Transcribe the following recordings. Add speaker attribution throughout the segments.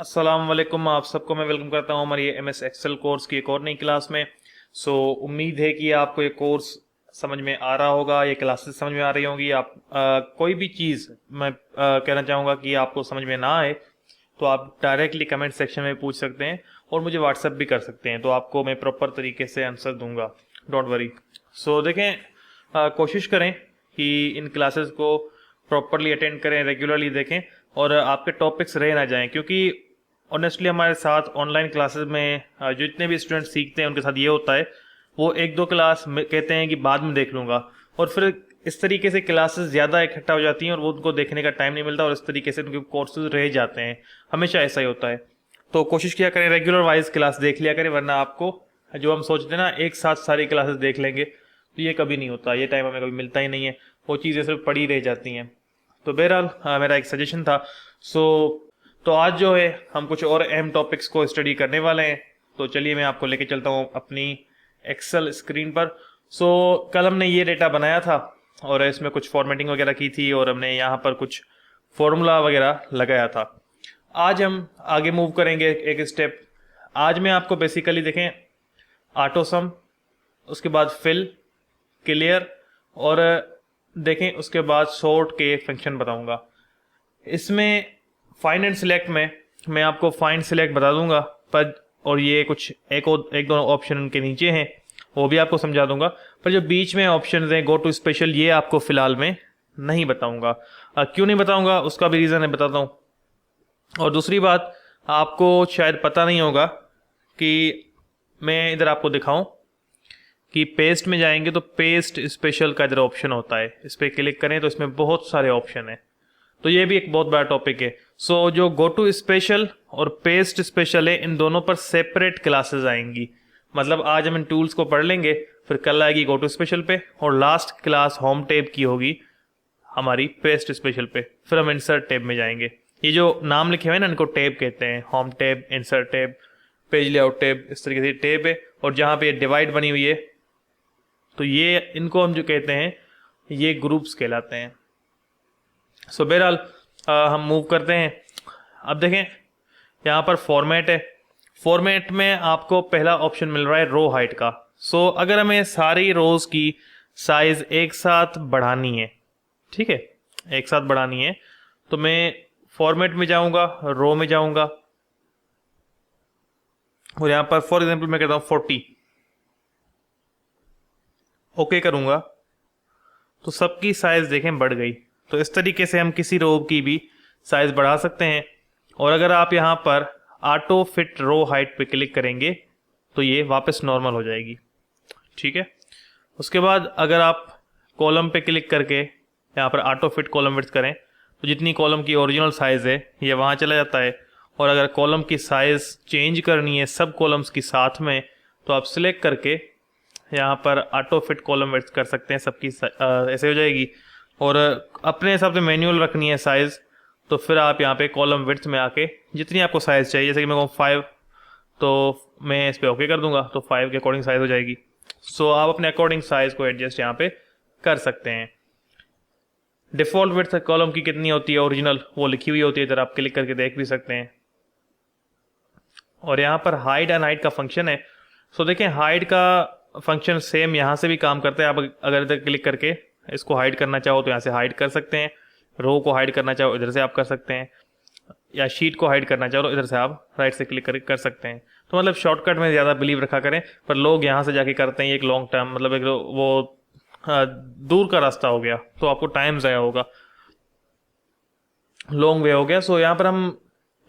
Speaker 1: अस्सलाम वालेकुम। आप सबको मैं वेलकम करता हूँ हमारी MS एक्सेल कोर्स की एक और नई क्लास में। उम्मीद है कि आपको ये कोर्स समझ में आ रहा होगा, ये क्लासेस समझ में आ रही होंगी। आप कोई भी चीज़ मैं कहना चाहूँगा कि आपको समझ में ना आए तो आप डायरेक्टली कमेंट सेक्शन में पूछ सकते हैं और मुझे व्हाट्सएप भी कर सकते हैं, तो आपको मैं प्रॉपर तरीके से आंसर दूंगा। Don't worry. देखें, कोशिश करें कि इन क्लासेस को प्रॉपरली अटेंड करें, रेगुलरली देखें और आपके टॉपिक्स रह ना जाएं, क्योंकि ऑनेस्टली हमारे साथ ऑनलाइन क्लासेस में जितने भी स्टूडेंट सीखते हैं उनके साथ ये होता है, वो एक दो क्लास में कहते हैं कि बाद में देख लूँगा, और फिर इस तरीके से क्लासेस ज़्यादा इकट्ठा हो जाती हैं और वो उनको देखने का टाइम नहीं मिलता और इस तरीके से उनके कोर्सेज रह जाते हैं। हमेशा ऐसा ही होता है। तो कोशिश किया करें रेगुलर वाइज क्लास देख लिया करें, वरना आपको जो हम सोचते हैं ना एक साथ सारी क्लासेस देख लेंगे तो ये कभी नहीं होता, ये टाइम हमें कभी मिलता ही नहीं है, वो चीज़ें सिर्फ पड़ी रह जाती हैं। तो बहरहाल मेरा एक सजेशन था। तो आज जो है हम कुछ और अहम टॉपिक्स को स्टडी करने वाले हैं। तो चलिए मैं आपको लेके चलता हूँ अपनी एक्सेल स्क्रीन पर। कल हमने ये डेटा बनाया था और इसमें कुछ फॉर्मेटिंग वगैरह की थी और हमने यहाँ पर कुछ फॉर्मूला वगैरह लगाया था। आज हम आगे मूव करेंगे एक स्टेप। आज मैं आपको बेसिकली देखें ऑटो सम, उसके बाद फिल, क्लियर और देखें उसके बाद सॉर्ट के फंक्शन बताऊंगा। इसमें फाइंड एंड सिलेक्ट में मैं आपको फाइंड सिलेक्ट बता दूंगा, पर और ये कुछ एक दो ऑप्शन उनके नीचे हैं वो भी आपको समझा दूंगा, पर जो बीच में ऑप्शन हैं गो टू स्पेशल ये आपको फिलहाल में नहीं बताऊंगा। क्यों नहीं बताऊंगा उसका भी रीज़न है, बताता हूँ। और दूसरी बात, आपको शायद पता नहीं होगा कि मैं इधर आपको दिखाऊं कि पेस्ट में जाएंगे तो पेस्ट स्पेशल का इधर ऑप्शन होता है, इस पर क्लिक करें तो इसमें बहुत सारे ऑप्शन हैं। तो ये भी एक बहुत बड़ा टॉपिक है। जो गो टू स्पेशल और पेस्ट स्पेशल है, इन दोनों पर सेपरेट क्लासेस आएंगी। मतलब आज हम इन टूल्स को पढ़ लेंगे, फिर कल आएगी गो टू स्पेशल पे और लास्ट क्लास होम टैब की होगी हमारी पेस्ट स्पेशल पे, फिर हम इंसर्ट टैब में जाएंगे। ये जो नाम लिखे हुए हैं ना इनको टैब कहते हैं, home tab, insert tab, page layout tab, इस तरीके से टैब है। और जहाँ पे डिवाइड बनी हुई है तो ये इनको हम जो कहते हैं ये ग्रुप्स कहलाते हैं। बहरहाल हम मूव करते हैं। अब देखें यहाँ पर फॉर्मेट है। फॉर्मेट में आपको पहला ऑप्शन मिल रहा है रो हाइट का। अगर हमें सारी रोज की साइज एक साथ बढ़ानी है, ठीक है, एक साथ बढ़ानी है, तो मैं फॉर्मेट में जाऊंगा, रो में जाऊंगा और यहाँ पर फॉर एग्जांपल मैं कहता हूँ 40, ओके करूंगा तो सबकी साइज देखें बढ़ गई। तो इस तरीके से हम किसी रो की भी साइज बढ़ा सकते हैं। और अगर आप यहाँ पर ऑटो फिट रो हाइट पे क्लिक करेंगे तो ये वापस नॉर्मल हो जाएगी, ठीक है। उसके बाद अगर आप कॉलम पे क्लिक करके यहाँ पर ऑटो फिट कॉलम विड्थ करें तो जितनी कॉलम की ओरिजिनल साइज है ये वहाँ चला जाता है। और अगर कॉलम की साइज चेंज करनी है सब कॉलम्स की साथ में तो आप सिलेक्ट करके यहाँ पर ऑटो फिट कॉलम विड्थ कर सकते हैं, सबकी ऐसे हो जाएगी। और अपने हिसाब से मैनुअल रखनी है साइज़ तो फिर आप यहाँ पे कॉलम विड्थ में आके जितनी आपको साइज़ चाहिए, जैसे कि मैं कहूँ 5, तो मैं इस पर ओके कर दूंगा तो 5 के अकॉर्डिंग साइज़ हो जाएगी। आप अपने अकॉर्डिंग साइज़ को एडजस्ट यहाँ पे कर सकते हैं। डिफ़ॉल्ट विड्थ कॉलम की कितनी होती है ओरिजिनल वो लिखी हुई होती है, इधर आप क्लिक करके देख भी सकते हैं। और यहाँ पर हाइड एंड हाइड का फंक्शन है। देखें हाइड का फंक्शन सेम यहाँ से भी काम करता है। आप अगर इधर क्लिक करके इसको हाइड करना चाहो तो यहाँ से हाइड कर सकते हैं, रो को हाइड करना चाहो इधर से आप कर सकते हैं, या शीट को हाइड करना चाहो तो इधर से आप राइट से क्लिक करके कर सकते हैं। तो मतलब शॉर्टकट में ज़्यादा बिलीव रखा करें, पर लोग यहाँ से जाके करते हैं एक लॉन्ग टर्म, मतलब एक वो दूर का रास्ता हो गया तो आपको टाइम ज़ाया होगा, लॉन्ग वे हो गया। यहाँ पर हम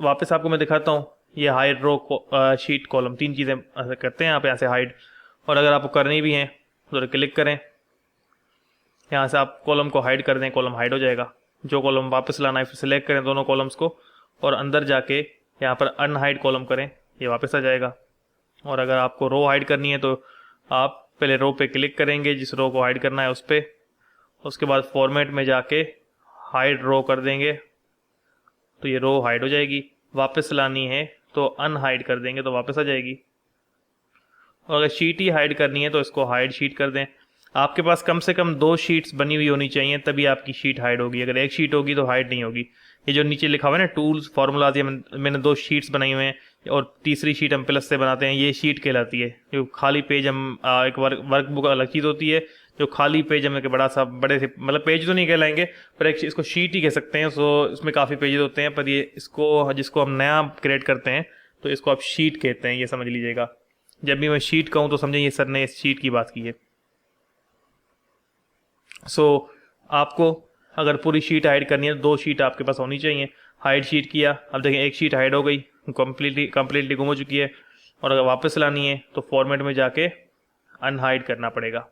Speaker 1: वापस आपको मैं दिखाता हूँ, ये हाइड, रो, शीट, कॉलम, तीन चीज़ें करते हैं आप यहाँ से हाइड। और अगर आपको करनी भी हैं तो क्लिक करें, यहाँ से आप कॉलम को हाइड कर दें, कॉलम हाइड हो जाएगा। जो कॉलम वापस लाना है फिर सिलेक्ट करें दोनों कॉलम्स को और अंदर जाके यहाँ पर अनहाइड कॉलम करें, ये वापस आ जाएगा। और अगर आपको रो हाइड करनी है तो आप पहले रो पे क्लिक करेंगे जिस रो को हाइड करना है उस पर, उसके बाद फॉर्मेट में जाके हाइड रो कर देंगे तो ये रो हाइड हो जाएगी। वापस लानी है तो अनहाइड कर देंगे तो वापस आ जाएगी। और अगर शीट ही हाइड करनी है तो इसको हाइड शीट कर दें। आपके पास कम से कम 2 शीट्स बनी हुई होनी चाहिए तभी आपकी शीट हाइड होगी, अगर एक शीट होगी तो हाइड नहीं होगी। ये जो नीचे लिखा हुआ है ना टूल्स फॉर्मूलाज, ये मैंने 2 शीट्स बनाई हुए हैं और तीसरी शीट हम प्लस से बनाते हैं, ये शीट कहलाती है। जो खाली पेज हम एक वर्कबुक अलग चीज़ होती है, जो खाली पेज हम एक बड़ा सा बड़े से मतलब पेज तो नहीं कहलाएंगे पर एक इसको शीट ही कह सकते हैं। सो इसमें काफ़ी पेजेस होते हैं, पर ये इसको जिसको हम नया क्रिएट करते हैं तो इसको आप शीट कहते हैं, ये समझ लीजिएगा। जब भी मैं शीट कहूँ तो समझें ये सर ने इस शीट की बात की है। सो आपको अगर पूरी शीट हाइड करनी है तो 2 शीट आपके पास होनी चाहिए। हाइड शीट किया, अब देखें एक शीट हाइड हो गई, कम्प्लीटली गुम हो चुकी है, और अगर वापस लानी है तो फॉर्मेट में जाके अनहाइड करना पड़ेगा।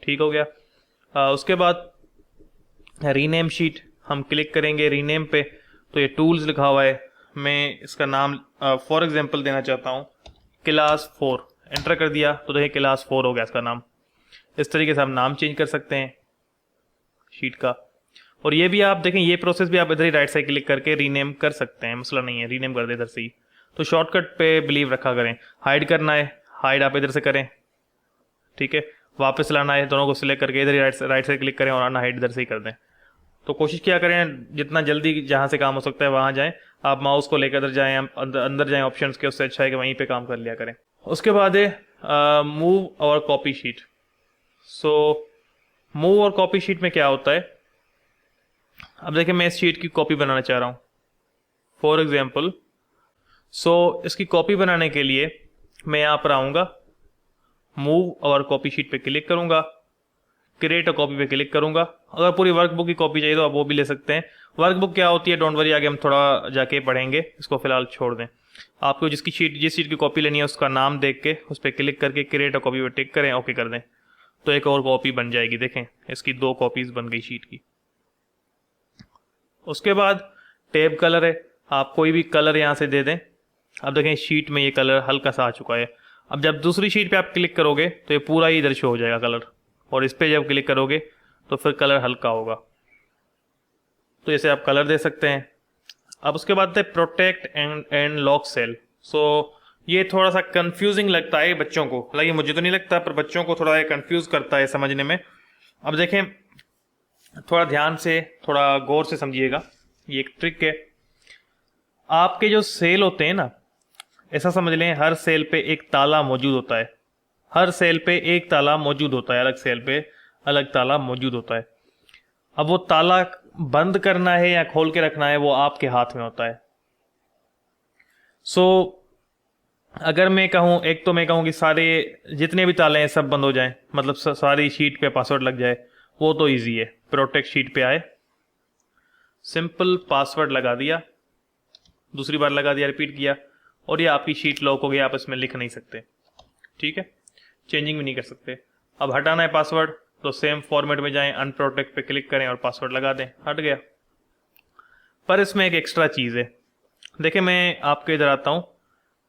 Speaker 1: ठीक हो गया। उसके बाद रीनेम शीट हम क्लिक करेंगे रीनेम पे, तो ये टूल्स लिखा हुआ है, मैं इसका नाम फॉर एग्जांपल देना चाहता हूँ क्लास 4। एंटर कर दिया तो देखिए क्लास 4 हो गया इसका नाम। इस तरीके से हम नाम चेंज कर सकते हैं शीट का। और ये भी आप देखें, ये प्रोसेस भी आप इधर ही राइट साइड क्लिक करके रीनेम कर सकते हैं, मसला नहीं है, रीनेम कर दे इधर से ही। तो शॉर्टकट पे बिलीव रखा करें। हाइड करना है, हाइड आप इधर से करें, ठीक है। वापस लाना है, दोनों को सिलेक्ट करके इधर ही राइट साइड क्लिक करें और अनहाइड इधर से ही कर दें। तो कोशिश किया करें जितना जल्दी जहाँ से काम हो सकता है वहाँ जाएं। आप माउस को लेकर जाएं, अंदर जाएं ऑप्शंस के, उससे अच्छा है कि वहीं पे काम कर लिया करें। उसके बाद है मूव और कॉपी शीट। सो मूव और कॉपी शीट में क्या होता है, अब देखिए मैं इस शीट की कॉपी बनाना चाह रहा हूँ फॉर एग्जाम्पल। सो इसकी कॉपी बनाने के लिए मैं यहाँ पर आऊँगा, मूव और कॉपी शीट पे क्लिक करूँगा, क्रिएट अ कॉपी पे क्लिक करूँगा। अगर पूरी वर्कबुक की कॉपी चाहिए तो आप वो भी ले सकते हैं। वर्कबुक क्या होती है डोंट वरी, आगे हम थोड़ा जाके पढ़ेंगे, इसको फिलहाल छोड़ दें। आपको जिस शीट की कॉपी लेनी है उसका नाम देख के उस पर क्लिक करके क्रिएट अ कॉपी पे टिक करें, ओके कर दें, तो एक और कॉपी बन जाएगी। देखें इसकी 2 कॉपीज बन गई शीट की। उसके बाद टैब कलर है, आप कोई भी कलर यहाँ से दे दें। अब देखें शीट में ये कलर हल्का सा आ चुका है। अब जब दूसरी शीट पे आप क्लिक करोगे तो ये पूरा ही इधर शो हो जाएगा कलर, और इस पे जब क्लिक करोगे तो फिर कलर हल्का होगा। तो ऐसे आप कलर दे सकते हैं। अब उसके बाद है प्रोटेक्ट एंड लॉक सेल। सो ये थोड़ा सा कंफ्यूजिंग लगता है बच्चों को, हालांकि मुझे तो नहीं लगता, पर बच्चों को थोड़ा कंफ्यूज करता है समझने में। अब देखें थोड़ा ध्यान से, थोड़ा गौर से समझिएगा, ये एक ट्रिक है। आपके जो सेल होते हैं ना, ऐसा समझ लें हर सेल पे एक ताला मौजूद होता है। हर सेल पे एक ताला मौजूद होता है, अलग सेल पे अलग ताला मौजूद होता है। अब वो ताला बंद करना है या खोल के रखना है वो आपके हाथ में होता है। सो अगर मैं कहूँ, एक तो मैं कहूँ कि सारे जितने भी ताले हैं सब बंद हो जाएं, मतलब सारी शीट पे पासवर्ड लग जाए, वो तो इजी है। प्रोटेक्ट शीट पे आए, सिंपल पासवर्ड लगा दिया, दूसरी बार लगा दिया, रिपीट किया, और ये आपकी शीट लॉक हो गई। आप इसमें लिख नहीं सकते, ठीक है, चेंजिंग भी नहीं कर सकते। अब हटाना है पासवर्ड तो सेम फॉर्मेट में जाएं, अनप्रोटेक्ट पे क्लिक करें और पासवर्ड लगा दें, हट गया। पर इसमें एक एक्स्ट्रा चीज़ है, देखिए मैं आपके इधर आता हूँ,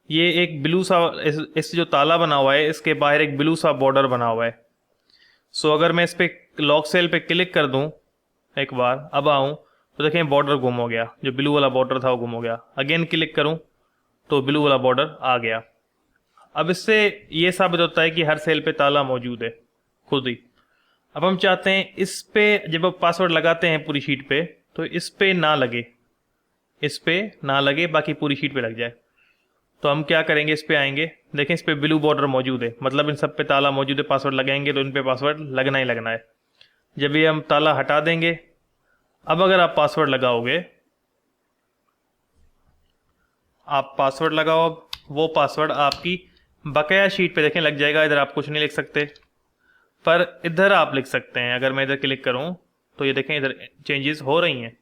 Speaker 1: ये एक ब्लू सा इस जो ताला बना हुआ है इसके बाहर एक ब्लू सा बॉर्डर बना हुआ है। सो अगर मैं इस पे लॉक सेल पे क्लिक कर दूं एक बार, अब आऊं तो देखें बॉर्डर गुम हो गया, जो ब्लू वाला बॉर्डर था वो गुम हो गया। अगेन क्लिक करूं तो ब्लू वाला बॉर्डर आ गया। अब इससे ये साबित होता है कि हर सेल पे ताला मौजूद है खुद ही। अब हम चाहते हैं इस पे जब आप पासवर्ड लगाते हैं पूरी शीट पे तो इस पे ना लगे, इस पे ना लगे, बाकी पूरी शीट पे लग जाए। तो हम क्या करेंगे, इस पे आएंगे, देखें इस पे ब्लू बॉर्डर मौजूद है, मतलब इन सब पे ताला मौजूद है, पासवर्ड लगाएंगे तो इन पे पासवर्ड लगना ही लगना है। जब ये हम ताला हटा देंगे, अब अगर आप पासवर्ड लगाओगे, आप पासवर्ड लगाओ, वो पासवर्ड आपकी बकाया शीट पे देखें लग जाएगा। इधर आप कुछ नहीं लिख सकते, पर इधर आप लिख सकते हैं। अगर मैं इधर क्लिक करूं तो ये देखें इधर चेंजेस हो रही हैं,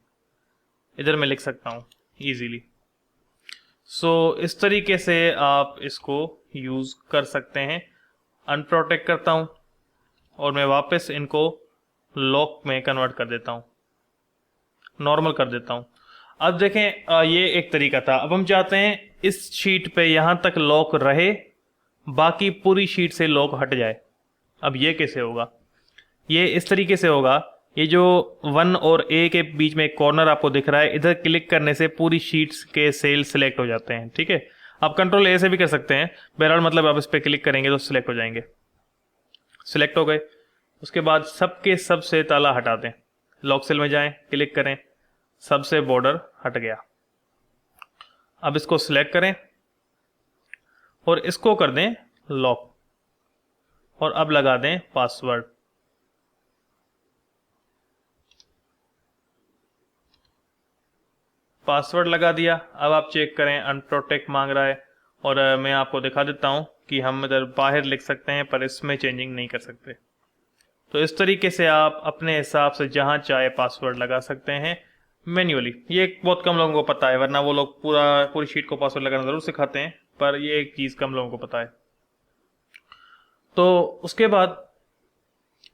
Speaker 1: इधर मैं लिख सकता हूं इजीली। सो इस तरीके से आप इसको यूज कर सकते हैं। अनप्रोटेक्ट करता हूं और मैं वापस इनको लॉक में कन्वर्ट कर देता हूं, नॉर्मल कर देता हूं। अब देखें ये एक तरीका था। अब हम चाहते हैं इस शीट पे यहां तक लॉक रहे, बाकी पूरी शीट से लॉक हट जाए। अब ये कैसे होगा, ये इस तरीके से होगा, ये जो 1 और A के बीच में एक कॉर्नर आपको दिख रहा है, इधर क्लिक करने से पूरी शीट्स के सेल सिलेक्ट हो जाते हैं, ठीक है। आप कंट्रोल A से भी कर सकते हैं, बहरहाल मतलब आप इस पर क्लिक करेंगे तो सिलेक्ट हो जाएंगे। सिलेक्ट हो गए, उसके बाद सबके सब से ताला हटा दें, लॉक सेल में जाएं, क्लिक करें, सबसे बॉर्डर हट गया। अब इसको सिलेक्ट करें और इसको कर दें लॉक और अब लगा दें पासवर्ड। पासवर्ड लगा दिया। अब आप चेक करें, अनप्रोटेक्ट मांग रहा है और मैं आपको दिखा देता हूं कि हम इधर बाहर लिख सकते हैं पर इसमें चेंजिंग नहीं कर सकते। तो इस तरीके से आप अपने हिसाब से जहां चाहे पासवर्ड लगा सकते हैं मैन्युअली। ये बहुत कम लोगों को पता है, वरना वो लोग पूरी शीट को पासवर्ड लगाना जरूर सिखाते हैं, पर ये एक चीज़ कम लोगों को पता है। तो उसके बाद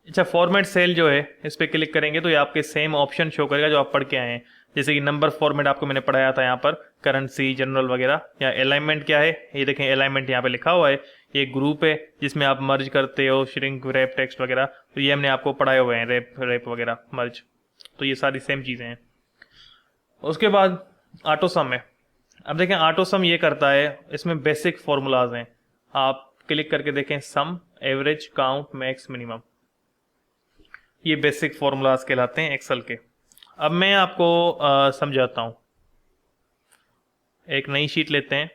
Speaker 1: अच्छा, फॉर्मेट सेल जो है इस पर क्लिक करेंगे तो ये आपके सेम ऑप्शन शो करेगा जो आप पढ़ के आए हैं। जैसे कि नंबर फॉर्मेट आपको मैंने पढ़ाया था यहाँ पर, करेंसी, जनरल वगैरह। या अलाइनमेंट क्या है, ये देखें अलाइनमेंट यहाँ पे लिखा हुआ है। ये ग्रुप है जिसमें आप मर्ज करते हो, श्रिंक, रैप, टेक्स्ट वगैरह। तो ये हमने आपको पढ़ाए हुए हैं, रैप वगैरह, मर्ज। तो ये सारी सेम चीज़ें हैं। उसके बाद ऑटो सम है। अब देखें ऑटो सम ये करता है, इसमें बेसिक फॉर्मूलाज हैं। आप क्लिक करके देखें, सम, एवरेज, काउंट, मैक्स, मिनिमम। ये बेसिक फॉर्मूलाज कहलाते हैं एक्सेल के। अब मैं आपको समझाता हूं। एक नई शीट लेते हैं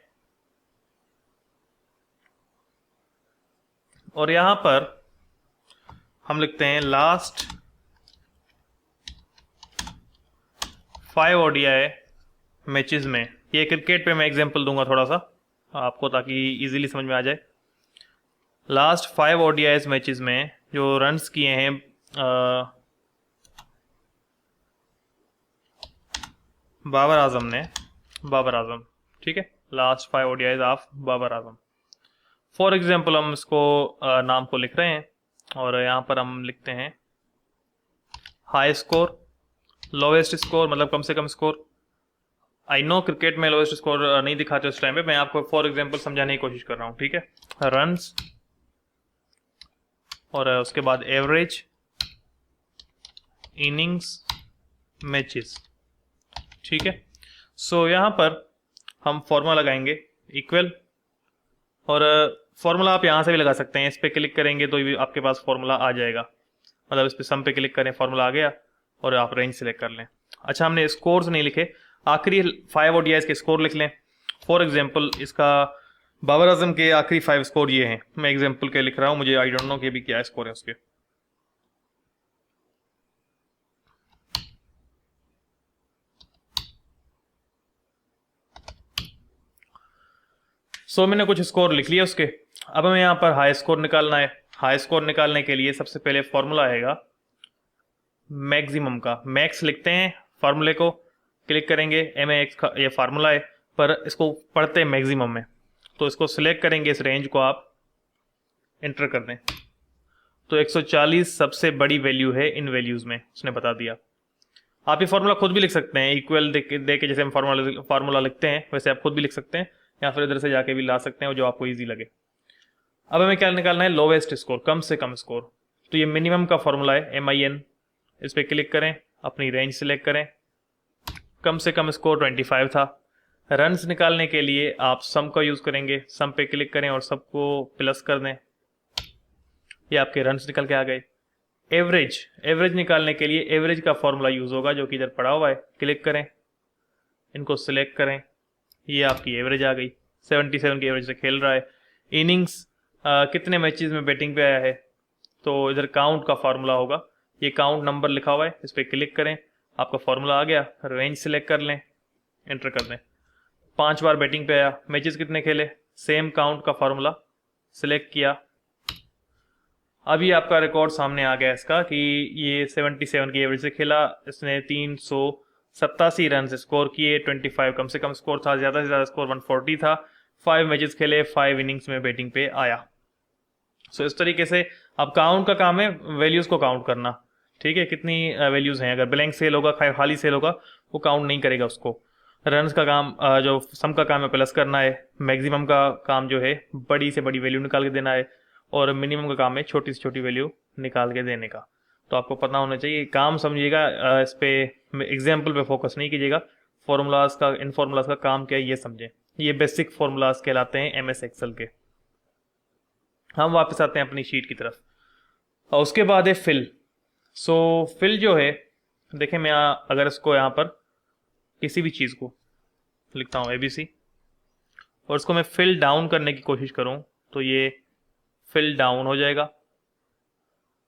Speaker 1: और यहां पर हम लिखते हैं लास्ट 5 ओडीआई मैचेस में। ये क्रिकेट पे मैं एग्जांपल दूंगा थोड़ा सा आपको, ताकि इजीली समझ में आ जाए। लास्ट 5 ओडीआई मैचेस में जो रन्स किए हैं बाबर आजम, ठीक है, last 5 ODIs of Babar Azam. For example हम इसको नाम को लिख रहे हैं और यहाँ पर हम लिखते हैं हाई स्कोर, लोवेस्ट स्कोर, मतलब कम से कम स्कोर। आई नो क्रिकेट में लोवेस्ट स्कोर नहीं दिखाते उस टाइम पे, मैं आपको फॉर एग्जांपल समझाने की कोशिश कर रहा हूँ, ठीक है। रन्स और उसके बाद एवरेज, इनिंग्स, मैचेस, ठीक है। सो यहाँ पर हम फॉर्मूला लगाएंगे इक्वल, और फॉर्मूला आप यहाँ से भी लगा सकते हैं। इस पे क्लिक करेंगे तो आपके पास फॉर्मूला आ जाएगा, मतलब इस पे सम पे क्लिक करें, फॉर्मूला आ गया और आप रेंज सेलेक्ट कर लें। अच्छा, हमने स्कोर्स नहीं लिखे, आखिरी 5 ओडीआईज के स्कोर लिख लें। फॉर एग्जाम्पल इसका बाबर आजम के आखिरी 5 स्कोर ये हैं, मैं एग्जाम्पल के लिख रहा हूँ, मुझे आई डोंट नो कि भी क्या स्कोर है उसके। सो मैंने कुछ स्कोर लिख लिया उसके। अब हमें यहाँ पर हाई स्कोर निकालना है। हाई स्कोर निकालने के लिए सबसे पहले फॉर्मूला आएगा मैक्सिमम का। मैक्स लिखते हैं, फार्मूले को क्लिक करेंगे, MAX का ये फार्मूला है, पर इसको पढ़ते हैं मैक्सिमम में। तो इसको सिलेक्ट करेंगे, इस रेंज को आप एंटर कर दें। तो 140 सबसे बड़ी वैल्यू है इन वैल्यूज में, उसने बता दिया। आप ये फार्मूला खुद भी लिख सकते हैं, इक्वल दे के जैसे हम फार्मूला लिखते हैं वैसे आप खुद भी लिख सकते हैं, या फिर इधर से जाके भी ला सकते हैं, जो आपको इजी लगे। अब हमें क्या निकालना है, लोवेस्ट स्कोर, कम से कम स्कोर। तो ये मिनिमम का फॉर्मूला है MIN। इस पर क्लिक करें, अपनी रेंज सिलेक्ट करें, कम से कम स्कोर 25 था। रन्स निकालने के लिए आप सम का यूज करेंगे, सम पे क्लिक करें और सबको प्लस कर दें, ये आपके रन्स निकल के आ गए। एवरेज निकालने के लिए एवरेज का फॉर्मूला यूज होगा जो कि इधर पड़ा हुआ है, क्लिक करें, इनको सिलेक्ट करें, ये आपकी एवरेज आ गई। 77 की एवरेज से खेल रहा है। इनिंग्स, कितने मैचेस में बैटिंग पे आया है, तो इधर काउंट का फार्मूला होगा, ये काउंट नंबर लिखा हुआ है, इस पर क्लिक करें, आपका फार्मूला आ गया। रेंज सिलेक्ट कर लें, एंटर कर दें। 5 बार बैटिंग पे आया, मैचेस कितने खेले, सेम काउंट का फार्मूला सिलेक्ट किया। अभी आपका रिकॉर्ड सामने आ गया इसका कि ये 77 की एवरेज से खेला, इसने 387 रन स्कोर किए, 25 कम से कम स्कोर था, ज्यादा से ज्यादा स्कोर 140 था। 5 मैचेस खेले, 5 इनिंग्स में बैटिंग पे आया। सो इस तरीके से अब काउंट का काम है वैल्यूज को काउंट करना, ठीक है, कितनी वैल्यूज हैं। अगर ब्लैंक सेल होगा, खाली सेल होगा, वो काउंट नहीं करेगा उसको। रन्स का काम, जो सम का काम है प्लस करना है। मैक्सिमम का काम जो है बड़ी से बड़ी वैल्यू निकाल के देना है, और मिनिमम का काम है छोटी से छोटी वैल्यू निकाल के देने का। तो आपको पता होना चाहिए, काम समझिएगा, इस पे एग्जाम्पल पे फोकस नहीं कीजिएगा। फॉर्मूलाज का, इन फॉर्मूलाज का काम क्या है ये समझें। ये बेसिक फॉर्मूलाज कहलाते हैं MS एक्सेल के। हम वापस आते हैं अपनी शीट की तरफ, और उसके बाद है फिल। सो फिल जो है देखें मैं अगर इसको यहाँ पर किसी भी चीज़ को लिखता हूँ ABC और इसको मैं फिल डाउन करने की कोशिश करूँ तो ये फिल डाउन हो जाएगा।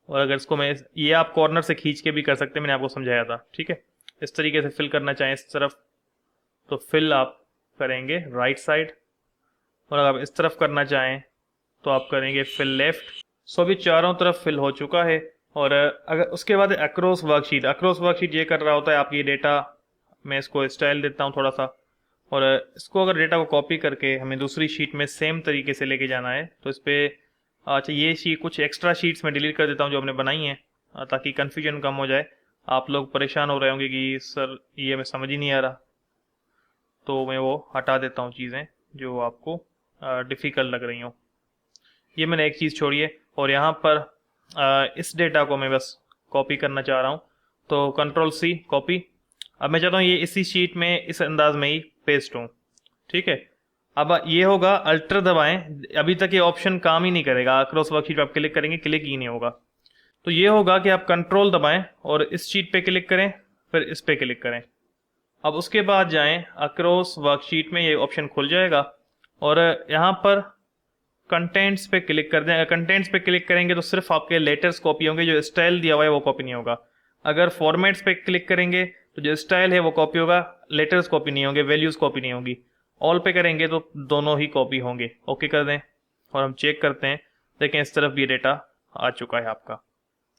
Speaker 1: और अगर इसको मैं, ये आप कॉर्नर से खींच के भी कर सकते हैं, मैंने आपको समझाया था, ठीक है। इस तरीके से फिल करना चाहें इस तरफ तो फिल आप करेंगे राइट साइड, और अगर आप इस तरफ करना चाहें तो आप करेंगे फिल लेफ्ट। सो अभी चारों तरफ फिल हो चुका है। और अगर उसके बाद अक्रॉस वर्कशीट ये कर रहा होता है आपकी डेटा, मैं इसको स्टाइल देता हूँ थोड़ा सा, और इसको अगर डेटा को कॉपी करके हमें दूसरी शीट में सेम तरीके से लेके जाना है तो इस पर, अच्छा ये शीट, कुछ एक्स्ट्रा शीट्स में डिलीट कर देता हूँ जो हमने बनाई हैं ताकि कन्फ्यूजन कम हो जाए। आप लोग परेशान हो रहे होंगे कि सर ये मैं समझ ही नहीं आ रहा, तो मैं वो हटा देता हूँ चीज़ें जो आपको डिफ़िकल्ट लग रही हों। ये मैंने एक चीज़ छोड़ी है, और यहाँ पर इस डेटा को मैं बस कॉपी करना चाह रहा हूँ, तो Ctrl+C कॉपी। अब मैं चाहता हूँ ये इसी शीट में इस अंदाज में ही पेस्ट हो, ठीक है। अब ये होगा अल्टर दबाएं, अभी तक ये ऑप्शन काम ही नहीं करेगा, अक्रॉस वर्कशीट पे आप क्लिक करेंगे क्लिक ही नहीं होगा। तो ये होगा कि आप कंट्रोल दबाएं और इस शीट पे क्लिक करें, फिर इस पे क्लिक करें। अब उसके बाद जाएं अक्रॉस वर्कशीट में, ये ऑप्शन खुल जाएगा और यहाँ पर कंटेंट्स पे क्लिक कर दें। कंटेंट्स पे क्लिक करेंगे तो सिर्फ आपके लेटर्स कॉपी होंगे, जो स्टाइल दिया हुआ है वो कॉपी नहीं होगा। अगर फॉर्मेट्स पे क्लिक करेंगे तो जो स्टाइल है वो कॉपी होगा, लेटर्स कॉपी नहीं होंगे, वैल्यूज कॉपी नहीं होंगी। ऑल पे करेंगे तो दोनों ही कॉपी होंगे। ओके कर दें और हम चेक करते हैं, देखें इस तरफ भी डेटा आ चुका है आपका,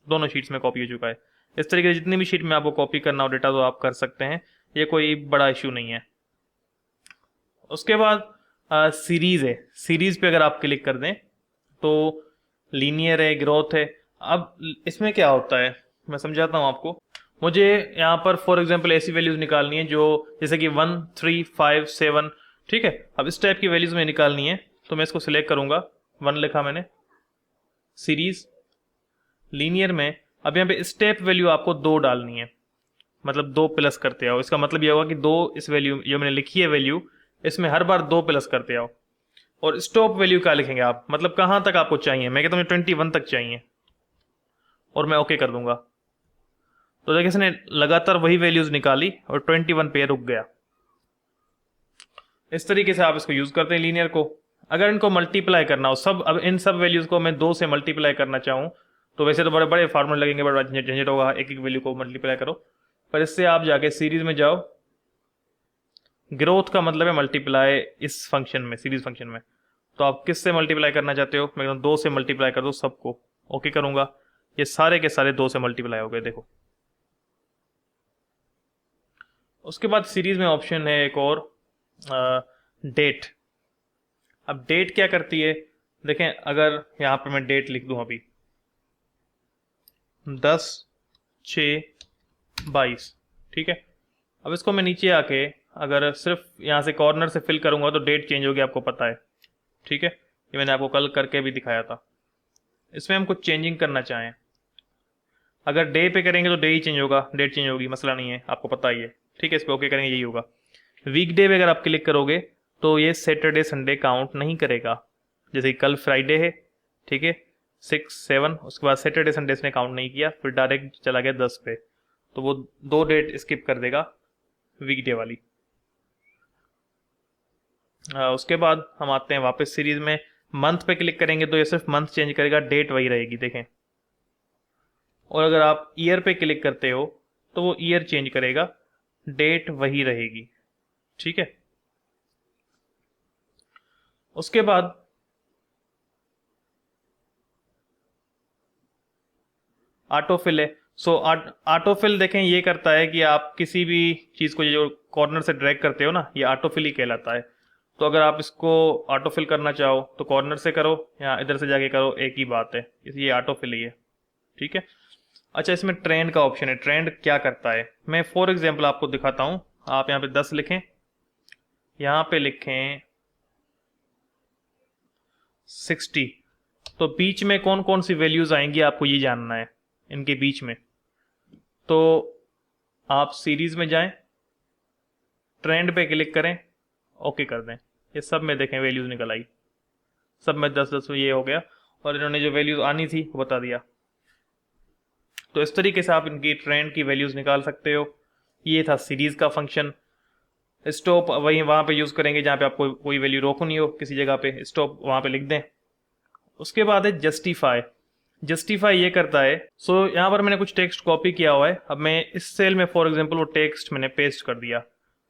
Speaker 1: दोनों शीट्स में कॉपी हो चुका है। इस तरीके से जितनी भी शीट में आपको कॉपी करना हो डेटा तो आप कर सकते हैं, ये कोई बड़ा इश्यू नहीं है। उसके बाद सीरीज है, सीरीज पे अगर आप क्लिक कर दें तो लीनियर है, ग्रोथ है। अब इसमें क्या होता है मैं समझाता हूँ आपको। मुझे यहाँ पर फॉर एग्जांपल ऐसी वैल्यूज निकालनी है जो जैसे कि 1, 3, 5, 7, ठीक है। अब इस टाइप की वैल्यूज में निकालनी है तो मैं इसको सिलेक्ट करूंगा, 1 लिखा मैंने, सीरीज लीनियर में। अब यहाँ पे स्टेप वैल्यू आपको 2 डालनी है, मतलब 2 प्लस करते आओ। इसका मतलब यह होगा कि 2 इस वैल्यू जो मैंने लिखी है वैल्यू, इसमें हर बार 2 प्लस करते आओ। और स्टॉप वैल्यू क्या लिखेंगे आप, मतलब कहां तक आपको चाहिए। मैं कहता हूँ 21 तक चाहिए और मैं ओके कर दूंगा। तो देखिए इसने लगातार वही वैल्यूज निकाली और 21 पे रुक गया। इस तरीके से आप इसको यूज करते हैं लीनियर को। अगर इनको मल्टीप्लाई करना हो सब, अब इन सब वैल्यूज को मैं 2 से मल्टीप्लाई करना चाहूँ तो वैसे तो बड़े बड़े फार्मूले लगेंगे, बड़ा झंझट होगा, एक एक वैल्यू को मल्टीप्लाई करो। पर इससे आप जाके सीरीज में जाओ, ग्रोथ का मतलब है मल्टीप्लाई इस फंक्शन में, सीरीज फंक्शन में। तो आप किस से मल्टीप्लाई करना चाहते हो, मैं 2 से मल्टीप्लाई कर दो सबको, ओके करूंगा। ये सारे के सारे 2 से मल्टीप्लाई हो गए, देखो। उसके बाद सीरीज में ऑप्शन है एक और, डेट। अब डेट क्या करती है, देखें अगर यहां पर मैं डेट लिख दूं अभी 10/6/22, ठीक है। अब इसको मैं नीचे आके अगर सिर्फ यहां से कॉर्नर से फिल करूंगा तो डेट चेंज होगी, आपको पता है, ठीक है। ये मैंने आपको कल करके भी दिखाया था। इसमें हम कुछ चेंजिंग करना चाहें, अगर डे पे करेंगे तो डे ही चेंज होगा, डेट चेंज होगी, मसला नहीं है, आपको पता ही है, ठीक है। इस पर ओके करेंगे यही होगा। वीकडे पे अगर आप क्लिक करोगे तो ये सैटरडे संडे काउंट नहीं करेगा, जैसे कल फ्राइडे है, ठीक है, 6, 7, उसके बाद सैटरडे संडे इसने काउंट नहीं किया, फिर डायरेक्ट चला गया 10 पे, तो वो 2 डेट स्किप कर देगा वीकडे वाली। उसके बाद हम आते हैं वापस सीरीज में, मंथ पे क्लिक करेंगे तो ये सिर्फ मंथ चेंज करेगा, डेट वही रहेगी, देखें। और अगर आप ईयर पे क्लिक करते हो तो वो ईयर चेंज करेगा, डेट वही रहेगी, ठीक है। उसके बाद ऑटोफिल है। सो ऑटोफिल देखें ये करता है कि आप किसी भी चीज को जो कॉर्नर से ड्रैग करते हो ना, ये ऑटोफिल ही कहलाता है। तो अगर आप इसको ऑटोफिल करना चाहो तो कॉर्नर से करो या इधर से जाके करो, एक ही बात है, ये ऑटोफिल ही है, ठीक है। अच्छा इसमें ट्रेंड का ऑप्शन है, ट्रेंड क्या करता है मैं फॉर एग्जांपल आपको दिखाता हूं। आप यहाँ पे 10 लिखें, यहाँ पे लिखें 60, तो बीच में कौन कौन सी वैल्यूज आएंगी आपको ये जानना है इनके बीच में। तो आप सीरीज में जाएं, ट्रेंड पे क्लिक करें, ओके कर दें। ये सब में देखें वैल्यूज निकल आई, सब में 10-10 ये हो गया, और इन्होंने जो वैल्यूज आनी थी वो बता दिया। तो इस तरीके से आप इनकी ट्रेंड की वैल्यूज निकाल सकते हो। ये था सीरीज का फंक्शन। स्टॉप वही वहां पे यूज करेंगे जहां पे आपको कोई वैल्यू रोकनी हो, किसी जगह पे स्टॉप वहां पे लिख दें। उसके बाद है जस्टिफाई। जस्टिफाई ये करता है, सो यहाँ पर मैंने कुछ टेक्स्ट कॉपी किया हुआ है। अब मैं इस सेल में फॉर एग्जांपल वो टेक्स्ट मैंने पेस्ट कर दिया।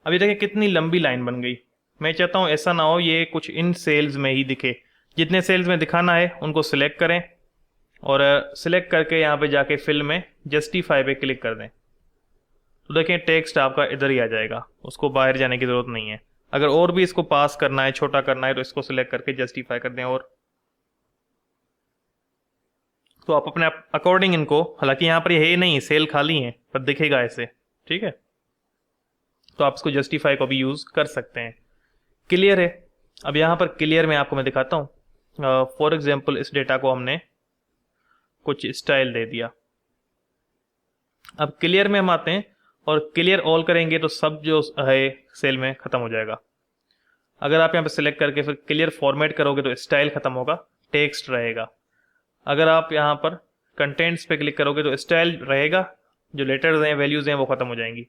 Speaker 1: अब ये देखिए कितनी लंबी लाइन बन गई। मैं चाहता हूँ ऐसा ना हो ये कुछ इन सेल्स में ही दिखे। जितने सेल्स में दिखाना है उनको सिलेक्ट करें और सिलेक्ट करके यहाँ पे जाके फिल में जस्टिफाई पे क्लिक कर दें। तो देखें टेक्स्ट आपका इधर ही आ जाएगा, उसको बाहर जाने की जरूरत नहीं है। अगर और भी इसको पास करना है, छोटा करना है, तो इसको सिलेक्ट करके जस्टिफाई कर दें। और तो आप अपने अकॉर्डिंग इनको, हालांकि यहाँ पर ये है नहीं, सेल खाली है पर दिखेगा ऐसे, ठीक है। तो आप इसको जस्टिफाई को भी यूज कर सकते हैं। क्लियर है। अब यहाँ पर क्लियर में आपको मैं दिखाता हूँ। फॉर एग्जाम्पल इस डेटा को हमने कुछ स्टाइल दे दिया। अब क्लियर में हम आते हैं और क्लियर ऑल करेंगे तो सब जो है सेल में खत्म हो जाएगा। अगर आप यहाँ पे सिलेक्ट करके फिर क्लियर फॉर्मेट करोगे तो स्टाइल खत्म होगा, टेक्स्ट रहेगा। अगर आप यहाँ पर कंटेंट्स पे क्लिक करोगे तो स्टाइल रहेगा, जो लेटर्स हैं, वैल्यूज हैं, वो खत्म हो जाएंगी।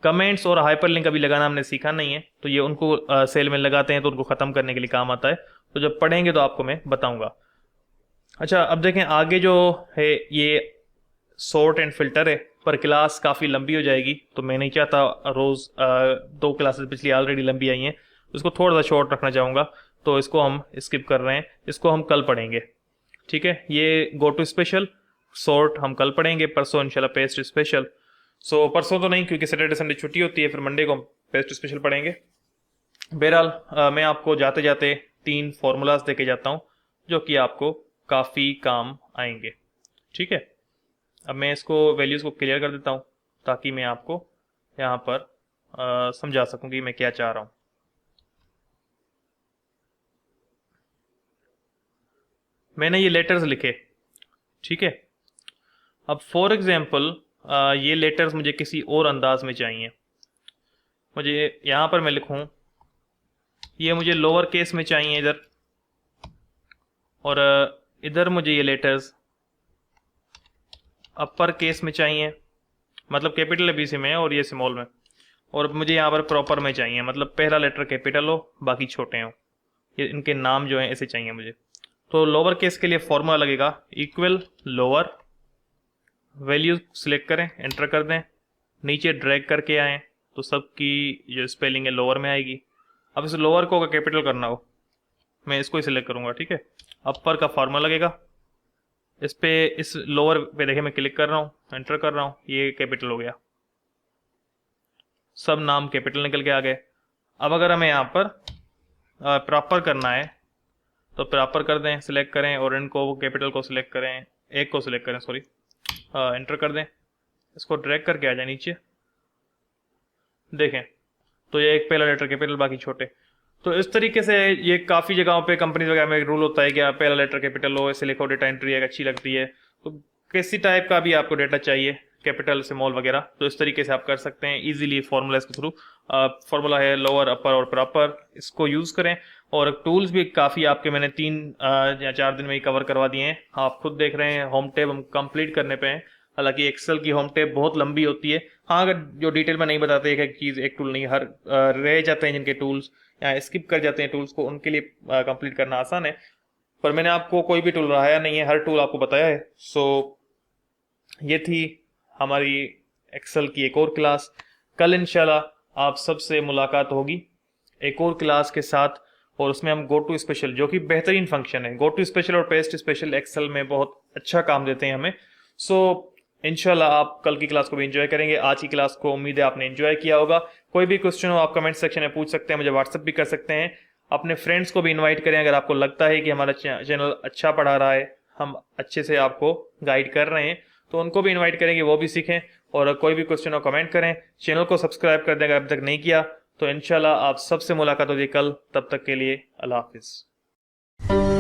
Speaker 1: कमेंट्स और हाइपरलिंक अभी लगाना हमने सीखा नहीं है, तो ये उनको सेल में लगाते हैं तो उनको खत्म करने के लिए काम आता है। तो जब पढ़ेंगे तो आपको मैं बताऊंगा। अच्छा, अब देखें आगे जो है ये सॉर्ट एंड फिल्टर है, पर क्लास काफ़ी लंबी हो जाएगी तो मैं नहीं चाहता रोज़ 2 क्लासेस पिछली ऑलरेडी लंबी आई हैं, तो इसको थोड़ा सा शॉर्ट रखना चाहूँगा। तो इसको हम स्किप कर रहे हैं, इसको हम कल पढ़ेंगे, ठीक है। ये गो टू स्पेशल, सॉर्ट हम कल पढ़ेंगे, परसों इंशाल्लाह पेस्ट स्पेशल। सो परसों तो नहीं क्योंकि सैटरडे संडे छुट्टी होती है, फिर मंडे को हम पेस्ट स्पेशल पढ़ेंगे। बहरहाल मैं आपको जाते जाते 3 फॉर्मूलाज दे के जाता हूँ जो कि आपको काफ़ी काम आएंगे, ठीक है। अब मैं इसको वैल्यूज़ को क्लियर कर देता हूँ ताकि मैं आपको यहाँ पर समझा सकूँ कि मैं क्या चाह रहा हूँ। मैंने ये लेटर्स लिखे, ठीक है। अब फॉर एग्जाम्पल ये लेटर्स मुझे किसी और अंदाज में चाहिए। मुझे यहाँ पर मैं लिखूँ, ये मुझे लोअर केस में चाहिए इधर, और इधर मुझे ये लेटर्स अपर केस में चाहिए, मतलब कैपिटल BC में और ये स्मॉल में, और मुझे यहाँ पर प्रॉपर में चाहिए, मतलब पहला लेटर कैपिटल हो बाकी छोटे हो, ये इनके नाम जो हैं ऐसे चाहिए मुझे। तो लोअर केस के लिए फॉर्मूला लगेगा इक्वल लोअर, वैल्यू सिलेक्ट करें, एंटर कर दें, नीचे ड्रैग करके आएँ तो सबकी जो स्पेलिंग है लोअर में आएगी। अब इस लोअर को अगर कैपिटल करना हो मैं इसको ही सिलेक्ट करूँगा, ठीक है। अपर का फार्मूला लगेगा, इस पे इस लोअर पे देखिए मैं क्लिक कर रहा हूँ, एंटर कर रहा हूँ, ये कैपिटल हो गया, सब नाम कैपिटल निकल के आ गए। अब अगर हमें यहाँ पर प्रॉपर करना है तो प्रॉपर कर दें, सिलेक्ट करें और इनको कैपिटल को सिलेक्ट करें, एक को सिलेक्ट करें, सॉरी, एंटर कर दें, इसको ड्रैग करके आ जाए नीचे, देखें तो ये एक पहला लेटर कैपिटल बाकी छोटे। तो इस तरीके से ये काफ़ी जगहों पे कंपनीज वगैरह में रूल होता है कि आप पहला लेटर कैपिटल हो, ऐसे लिखो, डेटा एंट्री अच्छी लगती है। तो किसी टाइप का भी आपको डेटा चाहिए, कैपिटल स्मॉल वगैरह, तो इस तरीके से आप कर सकते हैं इजीली फॉर्मूला के थ्रू। फॉर्मूला है लोअर, अपर और प्रॉपर, इसको यूज़ करें। और टूल्स भी काफ़ी आपके मैंने 3 या 4 दिन में ही कवर करवा दिए हैं, आप खुद देख रहे हैं। होम टैब हम कंप्लीट करने पे हैं, हालांकि एक्सेल की होम टैब बहुत लंबी होती है। हाँ, अगर जो डिटेल में नहीं बताते एक चीज़, एक टूल नहीं, हर रह जाते हैं जिनके टूल्स या स्किप कर जाते हैं टूल्स को, उनके लिए कंप्लीट करना आसान है। पर मैंने आपको कोई भी टूल रहाया नहीं है, हर टूल आपको बताया है। सो ये थी हमारी एक्सेल की एक और क्लास। कल इंशाल्लाह आप सबसे मुलाकात होगी एक और क्लास के साथ, और उसमें हम गो टू स्पेशल, जो कि बेहतरीन फंक्शन है, गो टू स्पेशल और पेस्ट स्पेशल एक्सेल में बहुत अच्छा काम देते हैं हमें। सो इंशाल्लाह आप कल की क्लास को भी एंजॉय करेंगे। आज की क्लास को उम्मीद है आपने एंजॉय किया होगा। कोई भी क्वेश्चन हो आप कमेंट सेक्शन में पूछ सकते हैं, मुझे व्हाट्सएप भी कर सकते हैं। अपने फ्रेंड्स को भी इन्वाइट करें अगर आपको लगता है कि हमारा चैनल अच्छा पढ़ा रहा है, हम अच्छे से आपको गाइड कर रहे हैं, तो उनको भी इन्वाइट करेंगे, वो भी सीखें। और कोई भी क्वेश्चन हो कमेंट करें, चैनल को सब्सक्राइब कर दें अगर अभी तक नहीं किया। तो इंशाल्लाह आप सबसे मुलाकात होगी कल, तब तक के लिए अल्लाह हाफिज़।